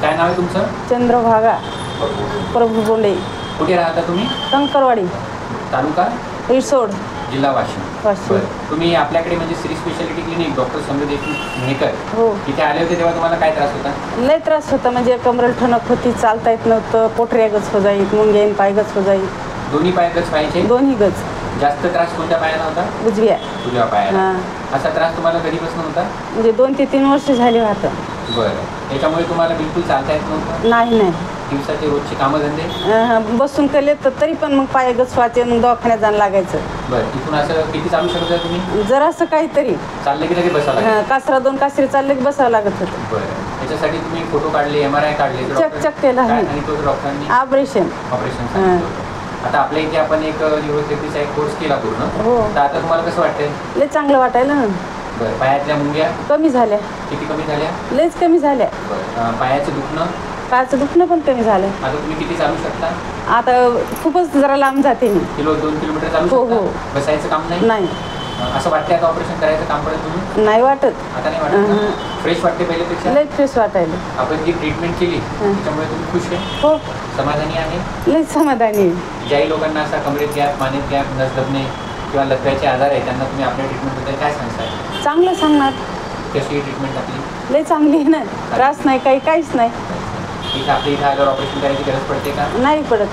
काय नाव आहे तुमचं? चंद्रभागा प्रभू बोले. कुठे राहता तुम्ही? कंकरवाडी तालुका रिसोड जिल्हा वाशिम. वाशिम. तुम्ही आपल्याकडे म्हणजे Shri speciality clinic doctor Sanjay Deshmukh Mehkar हो. इथे आले होते तेव्हा तुम्हाला काय त्रास होता? लय त्रास होता, म्हणजे कमरेला ठणक होती, चालता येत नव्हतं, पोटऱ्या गच हो जाईल, मुंग्यान पाय गच हो जाईल, दोन्ही पाय गच व्हायचे? दोन्ही गच. जास्त त्रास कोणत्या पायाला होता? उजव्या. उजव्या पायाला. हां, असा त्रास तुम्हाला कधीपासून होता? म्हणजे 2 ते 3 वर्ष झाली होतं. बरं. त्याच्यामुळे तुम्हाला बिलकुल चालता येत नव्हतं? नाही नाही. दिवसाचे रोजचे कामधंदे? बसून केले तर तरी पण मग पाय गच व्हायचे, मग दवाखान्यात जाणं लागायचं. बरं. इथून असं किती चालू शकता तुम्ही? जरासं काहीतरी चालले की लगेच बसावं लागेल? कासरा 2 कासरी चालले की बसावं लागत होतं. बरं. त्याच्यासाठी तुम्ही फोटो काढले, MRI काढले? चक केलं आहे. आणि तो डॉक्टरांनी ऑपरेशन सांगितलं. आता आपल्या इथे आपण एक न्यूरोथेरपीचा एक कोर्स केला पूर्ण. हो. तर आता तुम्हाला कसं वाटतंय? लय चांगलं वाटायला ना. बरं. पायातल्या मुंग्या कमी झाल्या, किती कमी झाल्या? लयच कमी झाल्या. बरं. पायाचं दुखणं? पायाचं दुखणं पण कमी झालं. आता तुम्ही किती चालू शकता? आता खूपच जरा लांब जाते मी. 2 किलोमीटर चालू हो, शकता? हो. बसायचं काम नाही? नाही असं वाटतंय आता ऑपरेशन करायचं काम पडेल तुम्ही? नाही वाटत. आता नाही वाटत? फ्रेश वाटते पहिल्यापेक्षा? लय फ्रेश वाटायला. आपण जी ट्रीटमेंट केली त्याच्यामुळे तुम्ही खुश आहे? हो, समाधानी आहे? लय समाधानी. ज्याही लोकांना असा कमरेत गॅप, मानेत गॅप, नस दबणे किंवा लकव्याचे आजार आहे त्यांना तुम्ही आपल्या ट्रीटमेंटबद्दल काय सांगताय? चांगलं सांगणार. कशी ट्रीटमेंट आपली? लय चांगली आहे ना. त्रास नाही, काहीच नाही. इथं आपल्या इथं आल्यावर ऑपरेशन करायची गरज पडते का? नाही पडत.